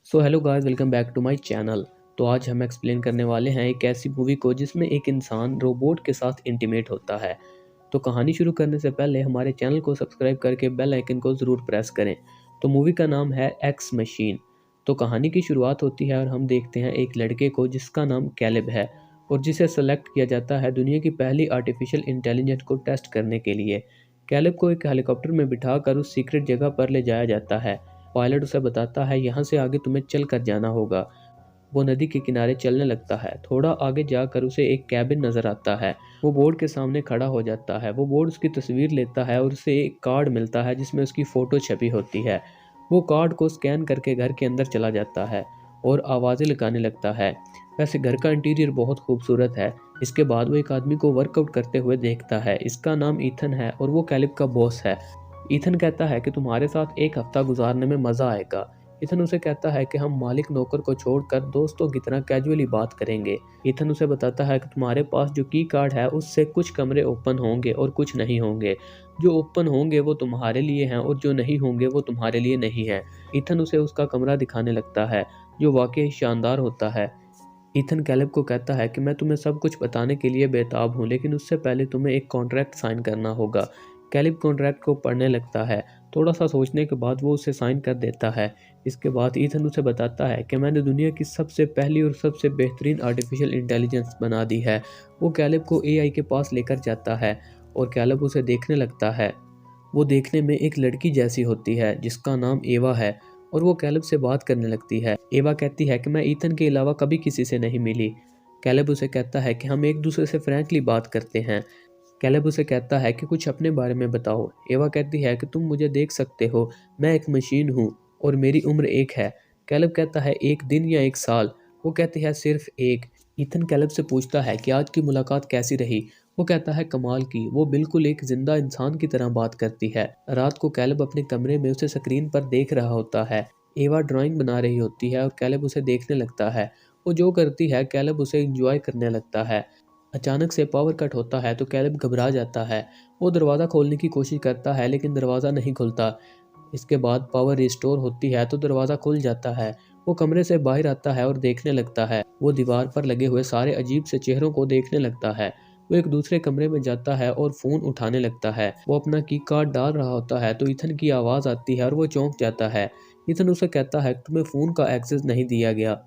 So hello guys, welcome back to my channel. तो आज हम एक्सप्लेन करने वाले हैं एक ऐसी मूवी को जिसमें एक इंसान रोबोट के साथ इंटीमेट होता है। तो कहानी शुरू करने से पहले हमारे चैनल को सब्सक्राइब करके बेल आइकन को ज़रूर प्रेस करें। तो मूवी का नाम है एक्स मशीन। तो कहानी की शुरुआत होती है और हम देखते हैं एक लड़के को जिसका नाम कैलिब है और जिसे सेलेक्ट किया जाता है दुनिया की पहली आर्टिफिशियल इंटेलिजेंस को टेस्ट करने के लिए। कैलिब को एक हेलीकॉप्टर में बिठाकर उस सीक्रेट जगह पर ले जाया जाता है। पायलट उसे बताता है यहाँ से आगे तुम्हें चल कर जाना होगा। वो नदी के किनारे चलने लगता है। थोड़ा आगे जाकर उसे एक कैबिन नजर आता है। वो बोर्ड के सामने खड़ा हो जाता है। वो बोर्ड उसकी तस्वीर लेता है और उसे एक कार्ड मिलता है जिसमें उसकी फ़ोटो छपी होती है। वो कार्ड को स्कैन करके घर के अंदर चला जाता है और आवाज़ें लगाने लगता है। वैसे घर का इंटीरियर बहुत खूबसूरत है। इसके बाद वो एक आदमी को वर्कआउट करते हुए देखता है। इसका नाम ईथन है और वो कैलिब का बॉस है। ईथन कहता है कि तुम्हारे साथ एक हफ्ता गुजारने में मज़ा आएगा। ईथन उसे कहता है कि हम मालिक नौकर को छोड़कर दोस्तों की तरह कैजुअली बात करेंगे। ईथन उसे बताता है कि तुम्हारे पास जो की कार्ड है उससे कुछ कमरे ओपन होंगे और कुछ नहीं होंगे। जो ओपन होंगे वो तुम्हारे लिए हैं और जो नहीं होंगे वो तुम्हारे लिए नहीं है। ईथन उसे उसका कमरा दिखाने लगता है जो वाकई शानदार होता है। ईथन कैलिब को कहता है कि मैं तुम्हें सब कुछ बताने के लिए बेताब हूँ, लेकिन उससे पहले तुम्हें एक कॉन्ट्रैक्ट साइन करना होगा। कैलिब कॉन्ट्रैक्ट को पढ़ने लगता है। थोड़ा सा सोचने के बाद वो उसे साइन कर देता है। इसके बाद ईथन उसे बताता है कि मैंने दुनिया की सबसे पहली और सबसे बेहतरीन आर्टिफिशियल इंटेलिजेंस बना दी है। वो कैलिब को एआई के पास लेकर जाता है और कैलिब उसे देखने लगता है। वो देखने में एक लड़की जैसी होती है जिसका नाम एवा है और वो कैलिब से बात करने लगती है। एवा कहती है कि मैं ईथन के अलावा कभी किसी से नहीं मिली। कैलिब उसे कहता है कि हम एक दूसरे से फ्रैंकली बात करते हैं। कैलिब उसे कहता है कि कुछ अपने बारे में बताओ। एवा कहती है कि तुम मुझे देख सकते हो, मैं एक मशीन हूँ और मेरी उम्र एक है। कैलिब कहता है एक दिन या एक साल। वो कहती है सिर्फ एक। ईथन कैलिब से पूछता है कि आज की मुलाकात कैसी रही। वो कहता है कमाल की, वो बिल्कुल एक जिंदा इंसान की तरह बात करती है। रात को कैलिब अपने कमरे में उसे स्क्रीन पर देख रहा होता है। एवा ड्राइंग बना रही होती है और कैलिब उसे देखने लगता है। वो जो करती है कैलिब उसे एंजॉय करने लगता है। अचानक से पावर कट होता है तो कैलिब घबरा जाता है। वो दरवाज़ा खोलने की कोशिश करता है लेकिन दरवाज़ा नहीं खुलता। इसके बाद पावर रिस्टोर होती है तो दरवाज़ा खुल जाता है। वो कमरे से बाहर आता है और देखने लगता है। वो दीवार पर लगे हुए सारे अजीब से चेहरों को देखने लगता है। वो एक दूसरे कमरे में जाता है और फ़ोन उठाने लगता है। वो अपना की कार्ड डाल रहा होता है तो ईथन की आवाज़ आती है और वो चौंक जाता है। ईथन उसे कहता है तुम्हें फ़ोन का एक्सेस नहीं दिया गया।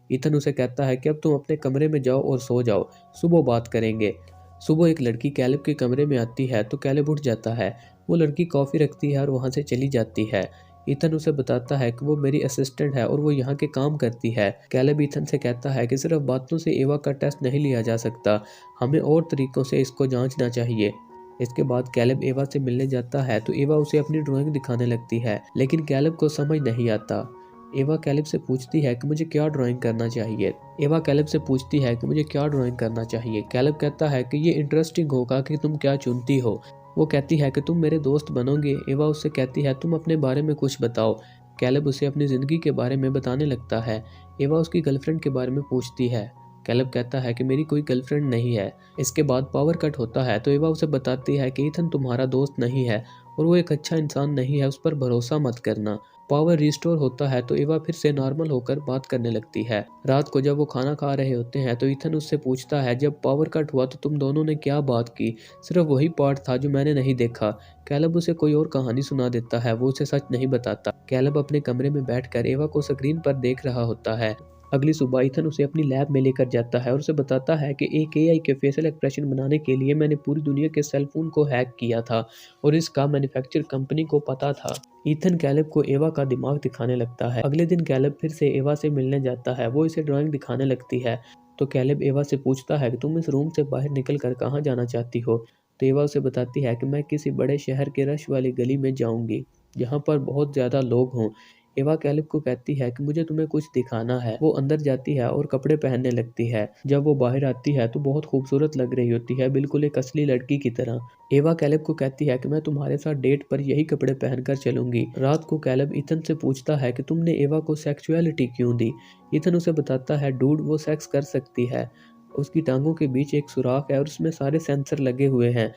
ईथन उसे कहता है कि अब तुम अपने कमरे में जाओ और सो जाओ, सुबह बात करेंगे। सुबह एक लड़की कैलिब के कमरे में आती है तो कैलिब उठ जाता है। वो लड़की कॉफ़ी रखती है और वहाँ से चली जाती है। ईथन उसे बताता है कि वो मेरी असिस्टेंट है और वो यहाँ के काम करती है। कैलिब ईथन से कहता है कि सिर्फ बातों से एवा का टेस्ट नहीं लिया जा सकता, हमें और तरीकों से इसको जांचना चाहिए। इसके बाद कैलिब एवा से मिलने जाता है तो एवा उसे अपनी ड्राइंग दिखाने लगती है, लेकिन कैलिब को समझ नहीं आता। एवा कैलिब से पूछती है कि मुझे क्या ड्राइंग करना चाहिए। एवा कैलिब से पूछती है कि मुझे क्या ड्राइंग करना चाहिए। कैलिब कहता है कि ये इंटरेस्टिंग होगा कि तुम क्या चुनती हो। वो कहती है कि तुम मेरे दोस्त बनोगे। एवा उससे कहती है तुम अपने बारे में कुछ बताओ। कैलिब उसे अपनी ज़िंदगी के बारे में बताने लगता है। एवा उसकी गर्लफ्रेंड के बारे में पूछती है। कैलिब कहता है कि मेरी कोई गर्लफ्रेंड नहीं है। इसके बाद पावर कट होता है तो एवा उसे बताती है कि ईथन तुम्हारा दोस्त नहीं है और वो एक अच्छा इंसान नहीं है, उस पर भरोसा मत करना। पावर रिस्टोर होता है तो एवा फिर से नॉर्मल होकर बात करने लगती है। रात को जब वो खाना खा रहे होते हैं तो ईथन उससे पूछता है जब पावर कट हुआ तो तुम दोनों ने क्या बात की। सिर्फ वही पार्ट था जो मैंने नहीं देखा। कैलब उसे कोई और कहानी सुना देता है, वो उसे सच नहीं बताता। कैलब अपने कमरे में बैठकर एवा को स्क्रीन पर देख रहा होता है। अगली सुबह ईथन उसे अपनी लैब में लेकर जाता है और उसे बताता है कि एक एआई के फेशियल एक्सप्रेशन बनाने के लिए मैंने पूरी दुनिया के सेल फोन को हैक किया था और इसका मैन्युफैक्चर कंपनी को पता था। ईथन कैलिब को एवा का दिमाग दिखाने लगता है। अगले दिन कैलिब फिर से एवा से मिलने जाता है। वो इसे ड्राइंग दिखाने लगती है तो कैलिब एवा से पूछता है कि तुम इस रूम से बाहर निकल कर कहाँ जाना चाहती हो। तो एवा उसे बताती है कि मैं किसी बड़े शहर के रश वाली गली में जाऊंगी जहाँ पर बहुत ज़्यादा लोग हों। एवा कैलिब को कहती है कि मुझे तुम्हें कुछ दिखाना है। वो अंदर जाती है और कपड़े पहनने लगती है। जब वो बाहर आती है तो बहुत खूबसूरत लग रही होती है, बिल्कुल एक असली लड़की की तरह। एवा कैलिब को कहती है कि मैं तुम्हारे साथ डेट पर यही कपड़े पहनकर चलूंगी। रात को कैलिब ईथन से पूछता है कि तुमने एवा को सेक्सुअलिटी क्यों दी। ईथन उसे बताता है डूड वो सेक्स कर सकती है, उसकी टांगों के बीच एक सुराख है और उसमें सारे सेंसर लगे हुए हैं।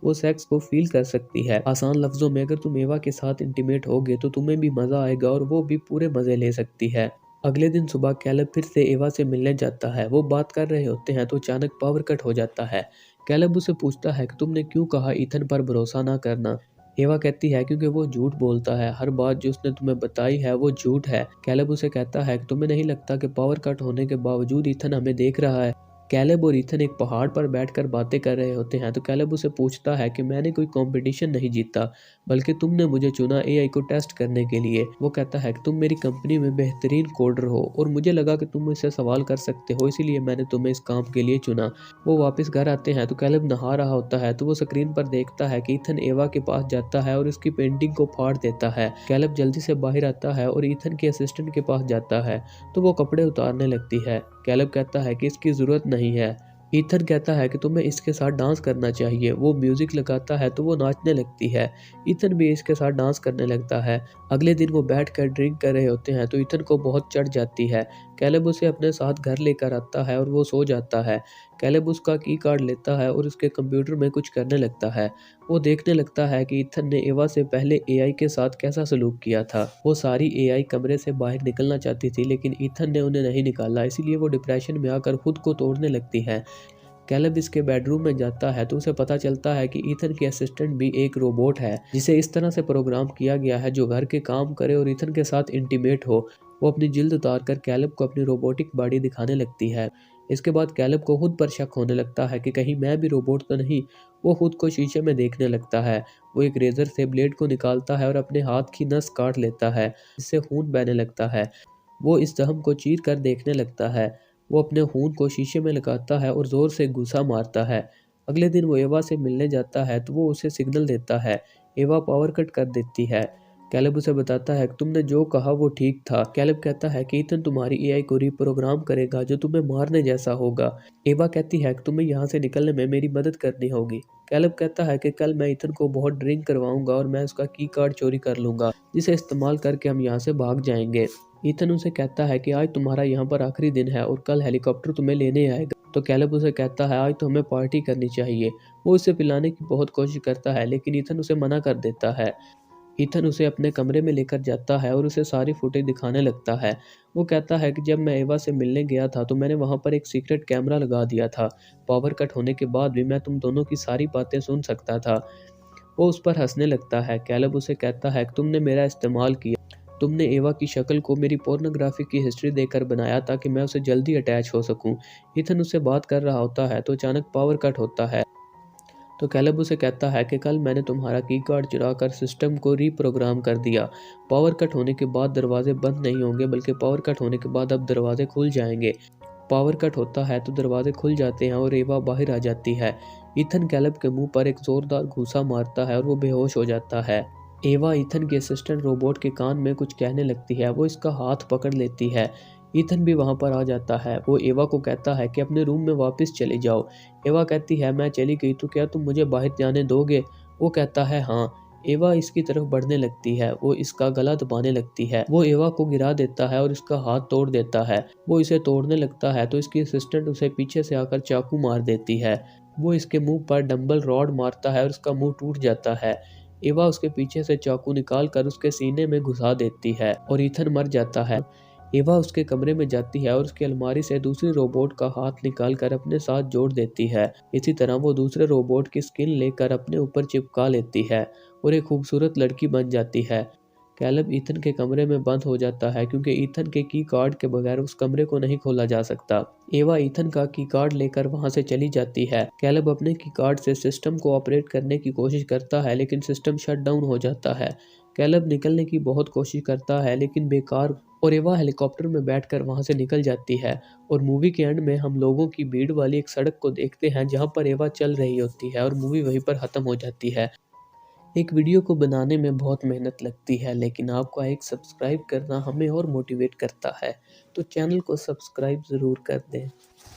वो सेक्स को फील कर सकती है। आसान लफ्जों में अगर तुम एवा के साथ इंटीमेट होगे तो तुम्हें भी मजा आएगा और वो भी पूरे मजे ले सकती है। अगले दिन सुबह कैलब फिर से एवा से मिलने जाता है। वो बात कर रहे होते हैं तो अचानक पावर कट हो जाता है। कैलब उसे पूछता है कि तुमने क्यों कहा ईथन पर भरोसा ना करना। एवा कहती है क्योंकि वो झूठ बोलता है, हर बात जो उसने तुम्हें बताई है वो झूठ है। कैलब उसे कहता है कि तुम्हें नहीं लगता कि पावर कट होने के बावजूद ईथन हमें देख रहा है। कैलब और ईथन एक पहाड़ पर बैठकर बातें कर रहे होते हैं तो कैलब उसे पूछता है कि मैंने कोई कंपटीशन नहीं जीता, बल्कि तुमने मुझे चुना एआई को टेस्ट करने के लिए। वो कहता है कि तुम मेरी कंपनी में बेहतरीन कोडर हो और मुझे लगा कि तुम मुझसे सवाल कर सकते हो, इसीलिए मैंने तुम्हें इस काम के लिए चुना। वो वापस घर आते हैं तो कैलब नहा रहा होता है तो वो स्क्रीन पर देखता है कि ईथन एवा के पास जाता है और उसकी पेंटिंग को फाड़ देता है। कैलब जल्दी से बाहर आता है और ईथन के असिस्टेंट के पास जाता है तो वो कपड़े उतारने लगती है। कैलब कहता है कि इसकी जरूरत नहीं है। ईथन कहता है कि तुम्हें इसके साथ डांस करना चाहिए। वो म्यूजिक लगाता है तो वो नाचने लगती है। ईथन भी इसके साथ डांस करने लगता है। अगले दिन वो बैठकर ड्रिंक कर रहे होते हैं तो ईथन को बहुत चढ़ जाती है। कैलब उसे अपने साथ घर लेकर आता है और वो सो जाता है। कैलब उसका की कार्ड लेता है और उसके कंप्यूटर में कुछ करने लगता है। वो देखने लगता है कि ईथन ने एवा से पहले एआई के साथ कैसा सलूक किया था। वो सारी एआई कमरे से बाहर निकलना चाहती थी लेकिन ईथन ने उन्हें नहीं निकाला, इसीलिए वो डिप्रेशन में आकर खुद को तोड़ने लगती है। कैलब इसके बेडरूम में जाता है तो उसे पता चलता है कि ईथन की असिस्टेंट भी एक रोबोट है जिसे इस तरह से प्रोग्राम किया गया है जो घर के काम करे और ईथन के साथ इंटीमेट हो। वो अपनी जिल्द उतार कर कैलब को अपनी रोबोटिक बॉडी दिखाने लगती है। इसके बाद कैलब को खुद पर शक होने लगता है कि कहीं मैं भी रोबोट तो नहीं। वो खुद को शीशे में देखने लगता है। वो एक रेजर से ब्लेड को निकालता है और अपने हाथ की नस काट लेता है, जिससे खून बहने लगता है। वो इस जख्म को चीर कर देखने लगता है। वो अपने खून को शीशे में लगाता है और जोर से घुसा मारता है। अगले दिन वो एवा से मिलने जाता है तो वो उसे सिग्नल देता है। एवा पावर कट कर देती है। कैलब उसे बताता है कि तुमने जो कहा वो ठीक था। कैलब कहता है कि ईथन तुम्हारी एआई को रिप्रोग्राम करेगा जो तुम्हें मारने जैसा होगा। एवा कहती है कि तुम्हें यहाँ से निकलने में मेरी मदद करनी होगी। कैलब कहता है कि कल मैं ईथन को बहुत ड्रिंक करवाऊंगा और मैं उसका की कार्ड चोरी कर लूंगा, जिसे इस्तेमाल करके हम यहाँ से भाग जाएंगे। ईथन उसे कहता है कि आज तुम्हारा यहाँ पर आखिरी दिन है और कल हेलीकॉप्टर तुम्हें लेने आएगा। तो कैलब उसे कहता है आज तो हमें पार्टी करनी चाहिए। वो उसे पिलाने की बहुत कोशिश करता है लेकिन ईथन उसे मना कर देता है। ईथन उसे अपने कमरे में लेकर जाता है और उसे सारी फुटेज दिखाने लगता है। वो कहता है कि जब मैं एवा से मिलने गया था तो मैंने वहां पर एक सीक्रेट कैमरा लगा दिया था। पावर कट होने के बाद भी मैं तुम दोनों की सारी बातें सुन सकता था। वो उस पर हंसने लगता है। कैलब उसे कहता है कि तुमने मेरा इस्तेमाल किया। तुमने एवा की शक्ल को मेरी पोर्नोग्राफी की हिस्ट्री देकर बनाया ताकि मैं उसे जल्दी अटैच हो सकूं। ईथन उससे बात कर रहा होता है तो अचानक पावर कट होता है। तो कैलब उसे कहता है कि कल मैंने तुम्हारा की कार्ड चुरा कर सिस्टम को रीप्रोग्राम कर दिया। पावर कट होने के बाद दरवाजे बंद नहीं होंगे, बल्कि पावर कट होने के बाद अब दरवाजे खुल जाएंगे। पावर कट होता है तो दरवाजे खुल जाते हैं और एवा बाहर आ जाती है। ईथन कैलब के मुंह पर एक जोरदार घूसा मारता है और वो बेहोश हो जाता है। एवा ईथन के असिस्टेंट रोबोट के कान में कुछ कहने लगती है। वो इसका हाथ पकड़ लेती है। ईथन भी वहां पर आ जाता है। वो एवा को कहता है कि अपने रूम में वापस चले जाओ। एवा कहती है मैं चली गई तो क्या तुम मुझे बाहर जाने दोगे। वो कहता है हाँ। एवा इसकी तरफ बढ़ने लगती है। वो इसका गला दबाने लगती है। वो एवा को गिरा देता है और इसका हाथ तोड़ देता है। वो इसे तोड़ने लगता है तो इसकी असिस्टेंट उसे पीछे से आकर चाकू मार देती है। वो इसके मुंह पर डंबल रॉड मारता है और उसका मुंह टूट जाता है। एवा उसके पीछे से चाकू निकाल कर उसके सीने में घुसा देती है और ईथन मर जाता है। एवा उसके कमरे में जाती है और उसकी अलमारी से दूसरी रोबोट का हाथ निकाल कर अपने साथ जोड़ देती है। इसी तरह वो दूसरे रोबोट की स्किन लेकर अपने ऊपर चिपका लेती है और एक खूबसूरत लड़की बन जाती है। कैलब ईथन के कमरे में बंद हो जाता है क्योंकि ईथन के की कार्ड के बगैर उस कमरे को नहीं खोला जा सकता। एवा ईथन का की कार्ड लेकर वहां से चली जाती है। कैलब अपने की कार्ड से सिस्टम को ऑपरेट करने की कोशिश करता है लेकिन सिस्टम शट डाउन हो जाता है। कैलब निकलने की बहुत कोशिश करता है लेकिन बेकार और एवा हेलीकॉप्टर में बैठकर वहां से निकल जाती है। और मूवी के एंड में हम लोगों की भीड़ वाली एक सड़क को देखते हैं जहां पर एवा चल रही होती है और मूवी वहीं पर खत्म हो जाती है। एक वीडियो को बनाने में बहुत मेहनत लगती है लेकिन आपका एक सब्सक्राइब करना हमें और मोटिवेट करता है, तो चैनल को सब्सक्राइब ज़रूर कर दें।